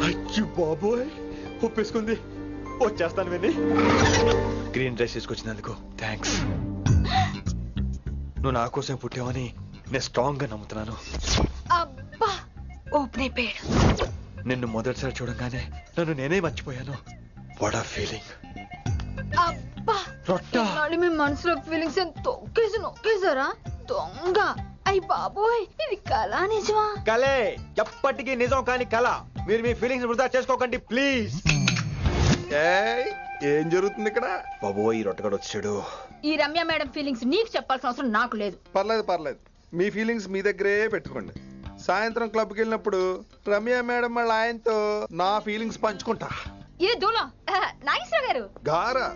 అయ్యో బాబోయ్, ఒప్పేసుకుంది. వచ్చేస్తాను విని. గ్రీన్ డ్రెస్ తీసుకొచ్చినందుకు థ్యాంక్స్. నువ్వు నా కోసం పుట్టావని నేను స్ట్రాంగ్ గా నమ్ముతున్నాను. అబ్బా ఓపెన్ అయిపోయాడు. నిన్ను మొదటిసారి చూడంగానే నన్ను నేనే మర్చిపోయాను. వాట్ ఆ ఫీలింగ్. అబ్బా రొట్టా మీ మనసులో ఫీలింగ్స్ నొక్కేసారా దొంగ. అయ్యి బాబోయ్, ఇది కళ నిజమా? కలే, ఎప్పటికీ నిజం కాని కళ. మీరు మీ ఫీలింగ్స్ వృధా చేసుకోకండి ప్లీజ్. ఏం జరుగుతుంది ఇక్కడ? బాబోయ్, ఈ రొట్టగడు వచ్చాడు. ఈ రమ్య మేడం ఫీలింగ్స్ నీకు చెప్పాల్సిన అవసరం నాకు లేదు. పర్లేదు, మీ ఫీలింగ్స్ మీ దగ్గరే పెట్టుకోండి. సాయంత్రం క్లబ్కి వెళ్ళినప్పుడు రమ్య మేడం వాళ్ళ ఆయనతో నా ఫీలింగ్స్ పంచుకుంటా. ఏ దూలం నాగేశ్వర గారు గారా,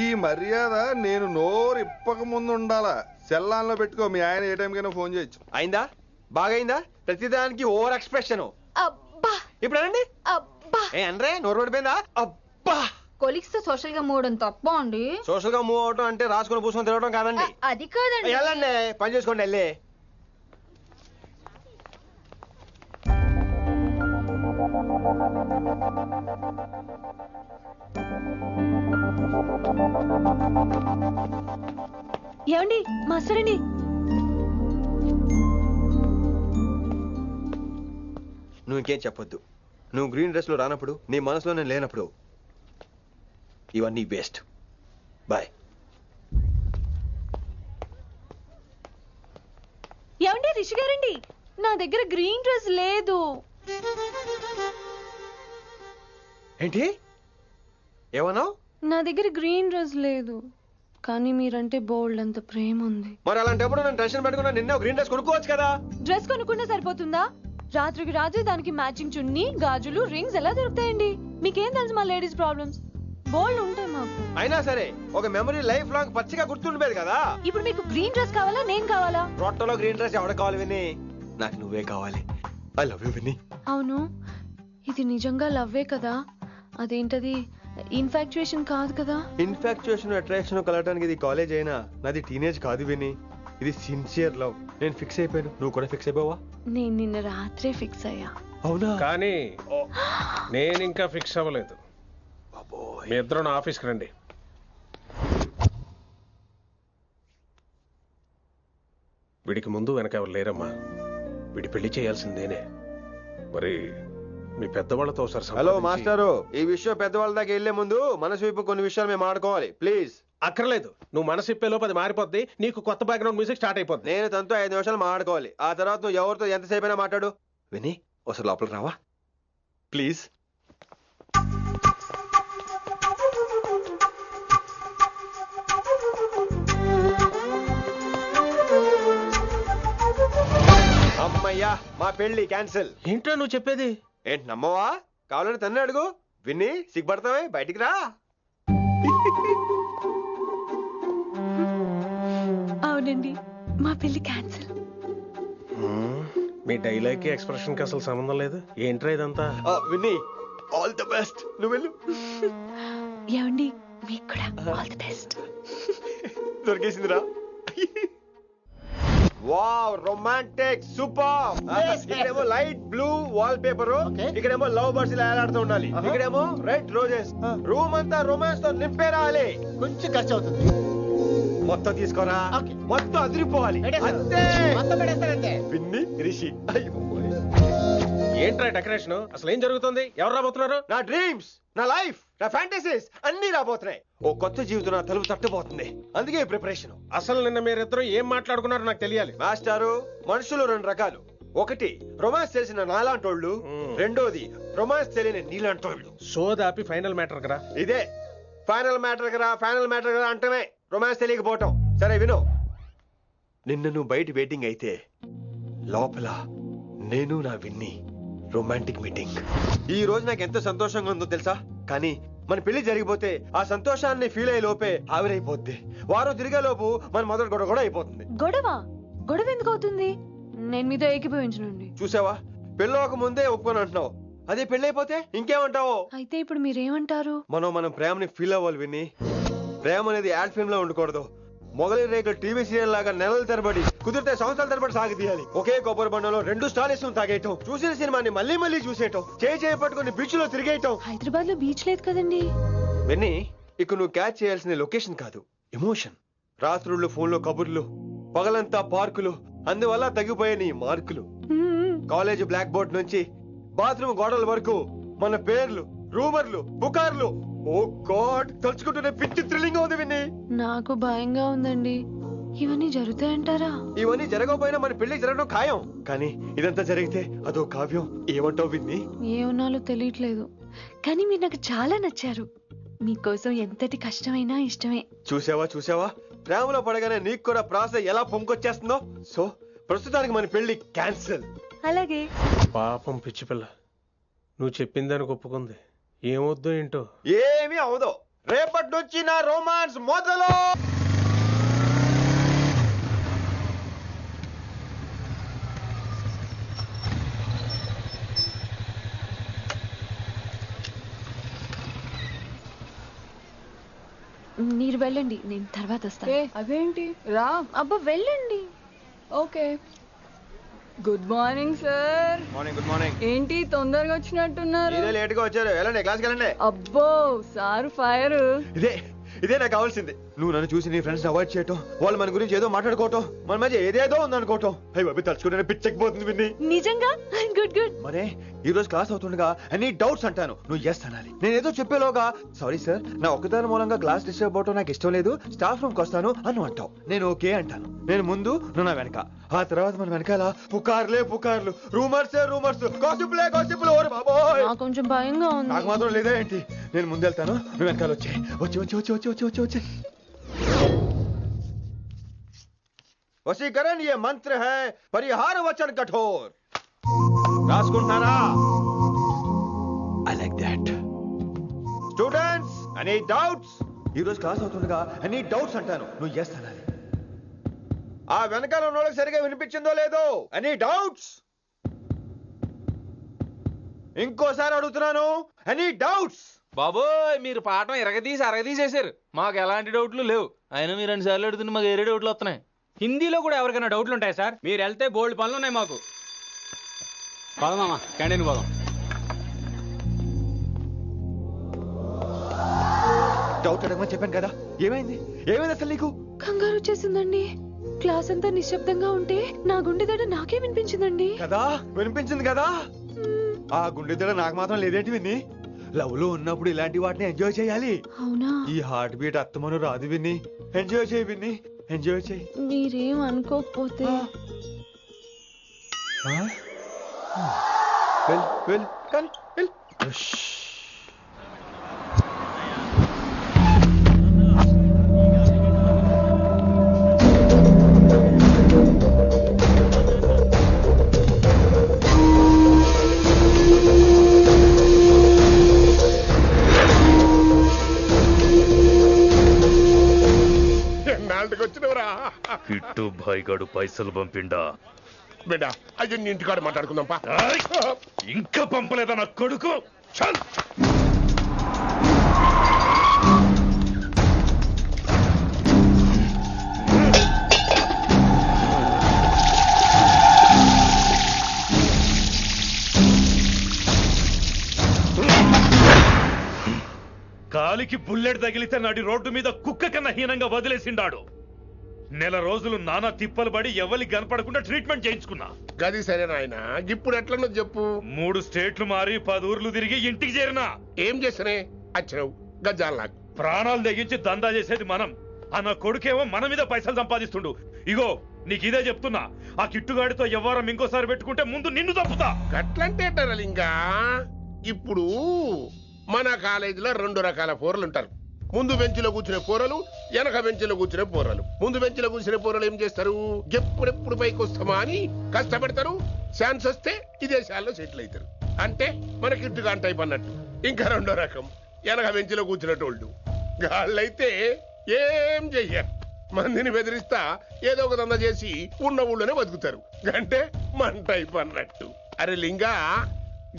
ఈ మర్యాద నేను నోరు ఇప్పక ముందు ఉండాలా. సెల్లాన్లో పెట్టుకో, మీ ఆయన ఏ టైంకైనా ఫోన్ చేయొచ్చు. అయిందా? బాగైందా? ప్రతిదానికి ఓవర్ ఎక్స్ప్రెషన్. అబ్బా ఇప్పుడు అనండి. అబ్బా ఏ అనరే, నోరు పడిపోయిందా? అబ్బా, కొలీగ్స్ తో సోషల్ గా మూవడం తప్ప అండి. సోషల్ గా మూవ్ అవడం అంటే రాసుకొని పూసుకొని తిరగడం కాదండి. అది కాదండి. వెళ్ళండి, పని చేసుకోండి. వెళ్ళి ఏమండి మాస్టరండి, నువ్వు ఇంకేం చెప్పొద్దు. నువ్వు గ్రీన్ డ్రెస్ లో రానప్పుడు, నీ మనసులో నేను లేనప్పుడు ఇవన్నీ వేస్ట్. బాయ్. ఏమండి రిషి గారండి, నా దగ్గర గ్రీన్ డ్రెస్ లేదు. ఏంటి ఏమన్నావు? నా దగ్గర గ్రీన్ డ్రెస్ లేదు, కానీ మీరంటే బోల్డ్ అంత ప్రేమ ఉంది. మరి అలాంటప్పుడు నేను టెన్షన్ పెట్టుకున్నా, నిన్నే గ్రీన్ డ్రెస్ కొనుక్కోవచ్చు కదా. డ్రెస్ కొనుక్కున్నా సరిపోతుందా? రాత్రికి రాత్రి దానికి మ్యాచింగ్ చున్నీ, గాజులు, రింగ్స్ ఎలా దొరుకుతాయండి? మీకేం తెలుసు మా లేడీస్ ప్రాబ్లమ్స్? బోల్డ్ ఉంటాయి మాకు. అయినా సరే ఒక మెమరీ లైఫ్ లాంగ్ పచ్చిగా గుర్తుండిపోయేది కదా. ఇప్పుడు మీకు గ్రీన్ డ్రెస్ కావాలా, నేను కావాలా? రొట్టలో గ్రీన్ డ్రెస్ ఎవడ కావాలి విని? నాకు నువ్వే కావాలి. ఐ లవ్ యూ విని. అవును, ఇది నిజంగా లవ్వే కదా? అదేంటది ఇన్ఫాక్చుయేషన్ కాదు కదా? ఇన్ఫాక్చుయేషన్ అట్రాక్షన్ కలగడానికి ఇది కాలేజ్ అయినా నాది టీనేజ్ కాదు విని. ఇది సిన్సియర్ లవ్. నేను ఫిక్స్ అయిపోయాను. నువ్వు కూడా ఫిక్స్ అయిపోవా? నేను నిన్న రాత్రే ఫిక్స్ అయ్యా. అవునా? కానీ నేను ఇంకా ఫిక్స్ అవ్వలేదు. మీ ఇద్దరు నా ఆఫీస్కి రండి. వీడికి ముందు వెనక ఎవరు లేరమ్మా. వీడి పెళ్లి చేయాల్సిందేనే. మరి మీ పెద్దవాళ్ళతో ఒకసారి హలో మాస్టారు, ఈ విషయం పెద్దవాళ్ళ దాకా వెళ్లే ముందు మనసు వైపు కొన్ని విషయాలు మేము ఆడుకోవాలి ప్లీజ్. అక్కర్లేదు, నువ్వు మనసు ఇప్పేలోపు అది మారిపోద్ది. నీకు కొత్త బ్యాక్గ్రౌండ్ మ్యూజిక్ స్టార్ట్ అయిపోద్ది. నేను తనతో 5 నిమిషాలు మాట్లాడుకోవాలి. ఆ తర్వాత నువ్వు ఎవరితో ఎంతసేపు అయినా మాట్లాడు. విని ఒకసారి లోపలికి రావా ప్లీజ్? అమ్మయ్యా, మా పెళ్లి క్యాన్సిల్. ఏంటో నువ్వు చెప్పేది? ఏంటి నమ్మవా? కావాలని తన్నే అడుగు. విన్ని సిగ్గుపడతావే, బయటికి రా. అవునండి, మా పెళ్లి క్యాన్సిల్. మీ డైలాగ్ కి ఎక్స్ప్రెషన్ కి అసలు సంబంధం లేదు. ఏంట్రా ఇదంతా? విన్ని ఆల్ ది బెస్ట్. నువ్వు వెళ్ళు. ఏమండి మీకు కూడా ఆల్ ది బెస్ట్. దొరికేసిందిరా. Wow, romantic, super. ఇక్కడేమో లైట్ బ్లూ వాల్ పేపర్, ఇక్కడేమో లవ్ బర్డ్స్ ఇలా ఏలాడుతూ ఉండాలి, ఇక్కడేమో రెడ్ రోజెస్. రూమ్ అంతా రొమాన్స్ తో నింపే రావాలి. కొంచెం ఖర్చు అవుతుంది. మొత్తం తీసుకోరా, మొత్తం అదిరిపోవాలి అంతే. విన్ని రిషి. ఏంట్రా డెకరేషన్? అసలు ఏం జరుగుతుంది? ఎవరు రాబోతున్నారు? నా డ్రీమ్స్, నా లైఫ్, నా ఫ్యాంటసీస్ అన్ని రాబోతున్నాయి. ఓ కొత్త జీవితం నా తలుపు తట్టబోతుంది. అందుకే ప్రిపరేషన్. అసలు నిన్న మీరిద్దరు ఏం మాట్లాడుకున్నారో నాకు తెలియాలి. మాస్టారు, మనుషులు 2 రకాలు. ఒకటి రొమాన్స్ తెలిసిన నాలాంటోళ్ళు, రెండోది రొమాన్స్ తెలియని నీలాంటోళ్ళు. సోదాపి ఫైనల్ మ్యాటర్ కదా. ఇదే ఫైనల్ మ్యాటర్ కదా. ఫైనల్ మ్యాటర్ కదా అంటమే రొమాన్స్ తెలియకపోవటం. సరే విను, నిన్న నువ్వు బయట వెయిటింగ్ అయితే లోపల నేను నా విన్ని రొమాంటిక్ మీటింగ్. ఈ రోజు నాకు ఎంత సంతోషంగా ఉందో తెలుసా? కానీ మన పెళ్లి జరిగిపోతే ఆ సంతోషాన్ని ఫీల్ అయ్యే లోపే ఆవిరైపోద్ది. వారం తిరిగే లోపు మన మొదటి గొడవ కూడా అయిపోతుంది. గొడవ ఎందుకు అవుతుంది? నేను మీతో ఏకీభవించనండి. చూసావా, పెళ్ళవక ముందే ఒప్పుకొని అంటున్నావు. అదే పెళ్ళైపోతే ఇంకేమంటావు? అయితే ఇప్పుడు మీరేమంటారు? మనం ప్రేమని ఫీల్ అవ్వాలి విని. ప్రేమ అనేది యాడ్ ఫిల్మ్ లో ఉండకూడదు, మొగలి రేకులు టీవీ సీరియల్ లాగా నెలల తరబడి కుదిరితే సంవత్సరాల తరబడి సాగదీయాలి. ఒకే కొబ్బరి బండలో 2 స్టాలిస్ తాగేయటం, చూసిన సినిమాని మళ్ళీ మళ్ళీ చూసేయటం, చేయి పట్టుకుని బీచ్ లో తిరిగేయటం. హైదరాబాద్ లో బీచ్ లేదు కదండి. విన్నీ, ఇక నువ్వు క్యాచ్ చేయాల్సిన లొకేషన్ కాదు, ఎమోషన్. రాత్రుళ్ళు ఫోన్లో కబుర్లు, పగలంతా పార్కులు, అందువల్ల తగ్గిపోయే నీ మార్కులు. కాలేజ్ బ్లాక్ బోర్డ్ నుంచి బాత్రూమ్ గోడల వరకు మన పేర్లు, రూమర్లు, పుకార్లు. ఓ గాడ్, తలుచుకుంటూనే పిచ్చి థ్రిల్లింగ్ ఉంది విన్నీ. నాకు భయంగా ఉందండి. ఇవన్నీ జరుగుతాయంటారా? ఇవన్నీ జరగకపోయినా మన పెళ్లి జరగడం ఖాయం. కానీ ఇదంతా జరిగితే అదో కావ్యం. ఏమంటావు విన్నీ? ఏమన్నాలో తెలియట్లేదు, కానీ మీరు నాకు చాలా నచ్చారు. మీకోసం ఎంతటి కష్టమైనా ఇష్టమే. చూసావా, ప్రేమలో పడగానే నీకు కూడా ప్రాస ఎలా పొంగొచ్చేస్తుందో. సో ప్రస్తుతానికి మన పెళ్లి క్యాన్సిల్. అలాగే. పాపం పిచ్చి పిల్ల, నువ్వు చెప్పిందానికి ఒప్పుకుంది. ఏమొద్దు ఏంటో. ఏమీ అవదో. రేపటి నుంచి నా రొమాన్స్ మొదలు. మీరు వెళ్ళండి, నేను తర్వాత వస్తాను. అదేంటి రా. అబ్బా వెళ్ళండి. Okay. Good morning sir. Morning. Good morning. ఏంటి తొందరగా వచ్చినట్టున్నారు? ఇదే లేట్ గా వచ్చారు. వెళ్ళండి, క్లాస్కి వెళ్ళండి. అబ్బో సార్ ఫైర్. ఇదే నాకు కావాల్సింది. నువ్వు నన్ను చూసి నీ ఫ్రెండ్స్ అవాయిడ్ చేయటం, వాళ్ళు మన గురించి ఏదో మాట్లాడుకోవటం, మన మధ్య ఏదేదో ఉందనుకోవటం. అయ్యి బాబు, తలుచుకుంటే పిచ్చెక్కిపోతుంది విన్ని. నిజంగా గుడ్. మరే ఈ రోజు క్లాస్ అవుతుండగా ఎనీ డౌట్స్ అంటాను, నువ్వు ఎస్ అనాలి. నేను ఏదో చెప్పేలోగా సారీ సార్, నా ఒక్కదాని మూలంగా క్లాస్ డిస్టర్బ్ అవటం నాకు ఇష్టం లేదు, స్టాఫ్ రూమ్ కి వస్తాను అని అంటావు. నేను ఓకే అంటాను. నేను ముందు, నువ్వు నా వెనక. ఆ తర్వాత మన వెనకాల పుకార్లు, రూమర్స్, గాసిప్లే. ఓరి బాబోయ్, నాకు కొంచెం భయంగా ఉంది. నాకు మాత్రం లేదా ఏంటి? నేను ముందు వెళ్తాను, నువ్వు వెనకాల వచ్చి. వశీకరణ ये मंत्र है, परिहार वचन कठोर. రాసుకుంటున్నారా? I like that. Students, any doubts? ఈ రోజు క్లాస్ అవుతుండగా any doubts అంటాను, నువ్వు yes అనాలి. ఆ వెనకాల ఉన్న వాళ్ళకి సరిగా వినిపించిందో లేదో? any doubts? ఇంకోసారి అడుగుతున్నాను, any doubts? బాబోయ్, మీరు పాఠం అరగదీసేశారు. మాకు ఎలాంటి డౌట్లు లేవు. అయినా మీరు 2 సార్లు అడుగుతుంటే మాకు వేరే డౌట్లు వస్తున్నాయి. హిందీలో కూడా ఎవరికైనా డౌట్లు ఉంటాయి సార్? మీరు వెళ్తే బోల్డ్ పనులు ఉన్నాయి మాకు. పోదామా, క్యాంటీన్ పోదాం. డౌట్ అడగమని చెప్పాను కదా, ఏమైంది అసలు నీకు? కంగారు వచ్చేసిందండి. క్లాస్ అంతా నిశ్శబ్దంగా ఉంటే నా గుండె దడ నాకే వినిపించిందండి. కదా, వినిపించింది కదా. ఆ గుండె దడ నాకు మాత్రం లేదేంటి విన్ని? లవ్ లో ఉన్నప్పుడు ఇలాంటి వాటిని ఎంజాయ్ చేయాలి. అవునా? ఈ హార్ట్ బీట్ అత్తమను రాదు విన్ని. ఎంజాయ్ చేయి విన్ని, ఎంజాయ్ చేయి. మీరేం అనుకోకపోతే వెళ్ళు. కిట్టు భాయ్ గడు పైసలు పంపిండా? బిడ్డ అయ్యో ఇంటికాడ మాట్లాడుకుందాంపా. ఇంకా పంపలేదా నా కొడుకు? చల్. కాలికి బుల్లెట్ తగిలితే నాటి రోడ్డు మీద కుక్క కన్నా హీనంగా వదిలేసిండాడు. నెల రోజులు నానా తిప్పలు పడి ఎవరికి కనపడకుండా ట్రీట్మెంట్ చేయించుకున్నా. గది సరే నాయన, ఇప్పుడు ఎట్లనో చెప్పు. 3 స్టేట్లు మారి 10 ఊర్లు తిరిగి ఇంటికి చేరినా. ఏం చేస్తనే అచ్చరావు గజ్జాలు నాకు. ప్రాణాలు తెగించి దందా చేసేది మనం. ఆ నా కొడుకేమో మన మీద పైసలు సంపాదిస్తుండు. ఇగో నీకు ఇదే చెప్తున్నా, ఆ కిట్టుగాడితో ఎవరం ఇంకోసారి పెట్టుకుంటే ముందు నిన్ను తప్పుతా. గట్లంటే ఇంకా ఇప్పుడు మన కాలేజీలో 2 రకాల పోరలు ఉంటారు. ముందు బెంచ్లో కూర్చునే పోరలు, వెనక బెంచ్లో కూర్చునే పోరలు. ముందు బెంచ్లో కూర్చునే పోరలు ఏం చేస్తారు? ఎప్పుడెప్పుడు పైకి వస్తామా అని కష్టపడతారు. ఛాన్స్ వస్తే విదేశాల్లో సెటిల్ అవుతారు. అంటే మన కిట్టుగా టైప్ అన్నట్టు. ఇంకా 2వ రకం వెనక బెంచ్లో కూర్చునేటోళ్ళు. గాళ్ళైతే ఏం చెయ్యరు, మందిని బెదిరిస్తా ఏదో ఒక దంద చేసి ఉన్న ఊళ్ళోనే బతుకుతారు. అంటే మన టైప్ అన్నట్టు. అరే లింగా,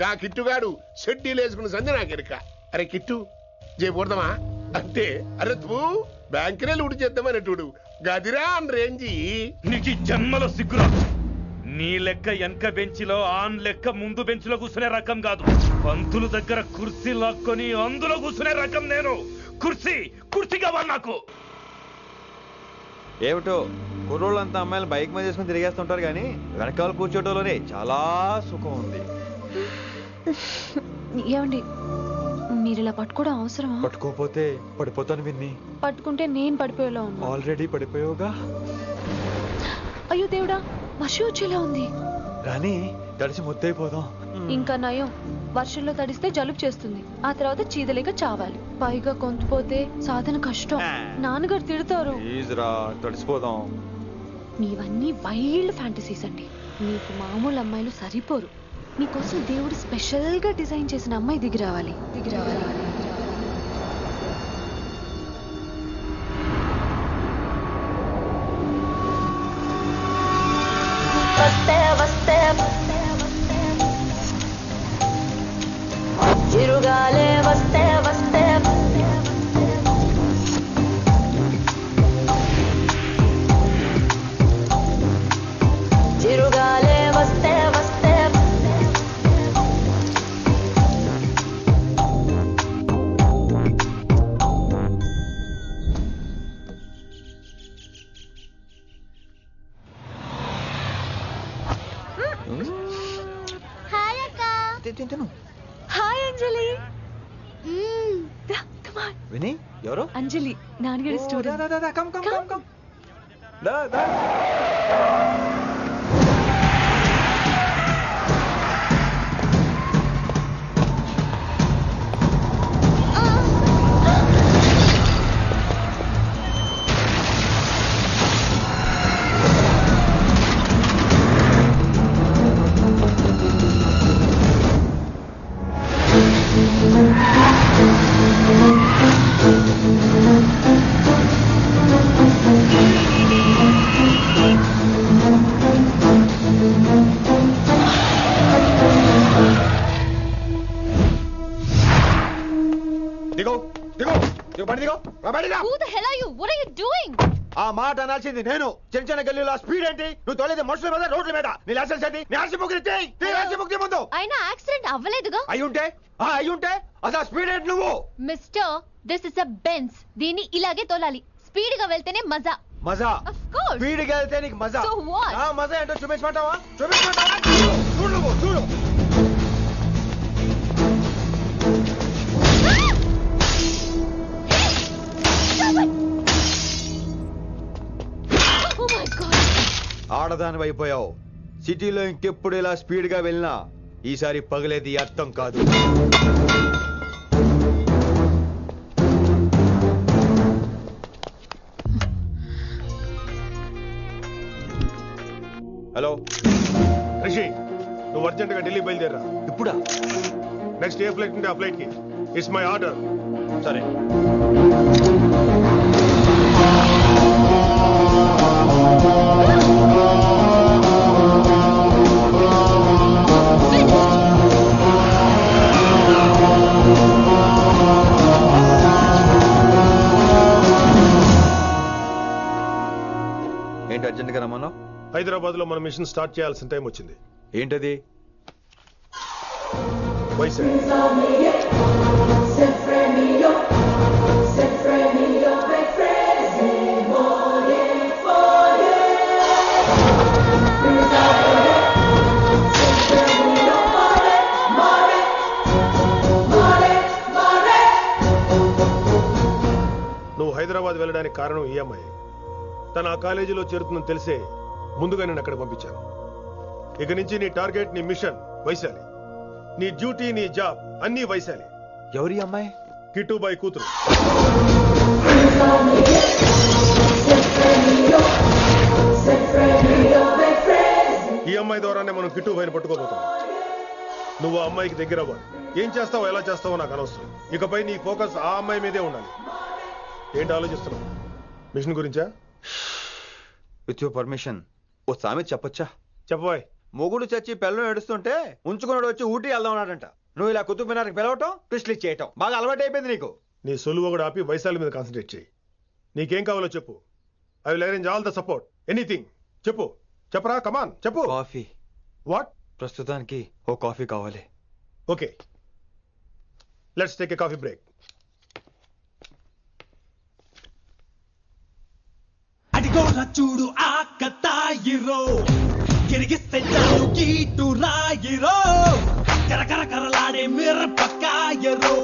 గా కిట్టుగాడు షెడ్డీలు వేసుకున్న సంధి నాకెరక. అరే కిట్టు చేయకూడదమా అంటే, అరే తూ బ్యాంకునే లూటు చేద్దామనేటోడు గదిరా అని రేంజి. నీకు ఈ జన్మలో సిగ్గురా. నీ లెక్క వెనక బెంచిలో ఆన్ లెక్క ముందు బెంచ్లో కూర్చునే రకం కాదు. పంతులు దగ్గర కుర్చీ లాక్కొని అందులో కూర్చునే రకం నేను. కుర్చీ కావాలి నాకు. ఏమిటో కుర్రోళ్ళంతా అమ్మాయిలు బైక్ మీద చేసుకుని తిరిగేస్తుంటారు కానీ వెనకాల కూర్చోటంలోనే చాలా సుఖం ఉంది. ఏమండి మీరు ఇలా పట్టుకోవడం అవసరమా? పట్టుకోపోతే పడిపోతాను విన్ని. పట్టుకుంటే నేను పడిపోయేలా ఉన్నా. ఆల్రెడీ పడిపోయావుగా. అయ్యో దేవుడా, మషి వచ్చేలా ఉంది. రాని తడిసి ముద్దైపోదాం. ఇంకా నయం, వర్షంలో తడిస్తే జలుబు చేస్తుంది, ఆ తర్వాత చీదలేక చావాలి. పైగా కొంతపోతే సాధన కష్టం, నాన్నగారు తిడతారు. ప్లీజ్ రా, తడిసిపోదాం. మీవన్నీ వైల్డ్ ఫ్యాంటసీస్ అండి. మీకు మామూలు అమ్మాయిలు సరిపోరు. మీకోసం దేవుడు స్పెషల్ గా డిజైన్ చేసిన అమ్మాయి దిగి రావాలి. చిరుగాలే వస్తే వస్తే చిరుగాలే వస్తే వస్తే హాయ్ అంజలి. విని ఎవరు? అంజలి, నాన్నగారి స్టూడెంట్. ఆ మాట అనాల్సింది నేను. చిన్న చిన్న గల్లీలో స్పీడ్ ఏంటి? నువ్వు తోలేది మనుషుల మీద, రోడ్ల మీద. నీ లైసెన్స్ ఏంటి? నీ ఆర్సీ బుక్ ఇచ్చేయ్. నీ ఆర్సీ బుక్ ముందు. అయినా యాక్సిడెంట్ అవ్వలేదుగా. అయ్యుంటే అసలు స్పీడ్ ఏంటి నువ్వు? Mister, this is a Benz. దీన్ని ఇలాగే తోలాలి. స్పీడ్ గా వెళ్తేనే మజా. మజా? Of course. స్పీడ్ గా వెళ్తే నీకు మజా? So what? మజా ఏంటో చూపించమంటావా? చూడు నువ్వు చూడు. Oh my God. ఆడదాని అయిపోయావు. సిటీలో ఇంకెప్పుడు ఇలా స్పీడ్ గా వెళ్ళినా ఈసారి పగలేది అర్థం కాదు. హలో రిషి, నువ్వు అర్జెంట్ గా ఢిల్లీ బయలుదేరా. ఇప్పుడా? నెక్స్ట్ ఏ ఫ్లైట్ ఉంటే ఆ ఫ్లైట్ కి. It's my order. సరే. ఏంటి అర్జెంట్ గా రమ్మన్నావు? హైదరాబాద్ లో మన మిషన్ స్టార్ట్ చేయాల్సిన టైం వచ్చింది. ఏంటది? వైజాగ్. నువ్వు హైదరాబాద్ వెళ్ళడానికి కారణం ఈ అమ్మాయి. తను ఆ కాలేజీలో చేరుతుందని తెలిసే ముందుగా నేను అక్కడ పంపించాను. ఇక నుంచి నీ టార్గెట్, నీ మిషన్ వైశాలి. నీ డ్యూటీ, నీ జాబ్ అన్నీ వైశాలి. ఎవరి అమ్మాయి? కిట్టుబాయి కూతురు. ఈ అమ్మాయి ద్వారానే మనం కిట్టుబాయిని పట్టుకోబోతున్నాం. నువ్వు ఆ అమ్మాయికి దగ్గర అవ్వాలి. ఏం చేస్తావో ఎలా చేస్తావో నాకు అనవసరం. ఇకపై నీ ఫోకస్ ఆ అమ్మాయి మీదే ఉండాలి. ఏంటి ఆలోచిస్తున్నావు? మిషన్ గురించా? విత్ యువర్ పర్మిషన్ ఓ సామెత చెప్పొచ్చా? చెప్పబాయ్. మొగుడు చచ్చి పిల్లలు ఏడుస్తుంటే ఉంచుకున్నాడు వచ్చి ఊటీ వెళ్దాం అన్నాడంట. నువ్వు ఇలా కుతుబ్ మినార్కి పిలవటం, ట్విస్ట్లు చేయటం బాగా అలవాటు అయిపోయింది నీకు. నీ సొలువు కూడా ఆపి వైశాలి మీద కాన్సన్ట్రేట్ చేయి. నీకేం కావాలో చెప్పు. I will arrange all the support anything. చెప్పు చెప్పరా, కమాన్ చెప్పు. కాఫీ. వాట్? ప్రస్తుతానికి ఓ కాఫీ కావాలి. Okay, let's take a coffee break. అడిగోరా చూడు ఆకతాయిరో, గిరిగిస్తే చాలు గీటు రాయిరో, కరకర కరలాడే మిరపకాయరో.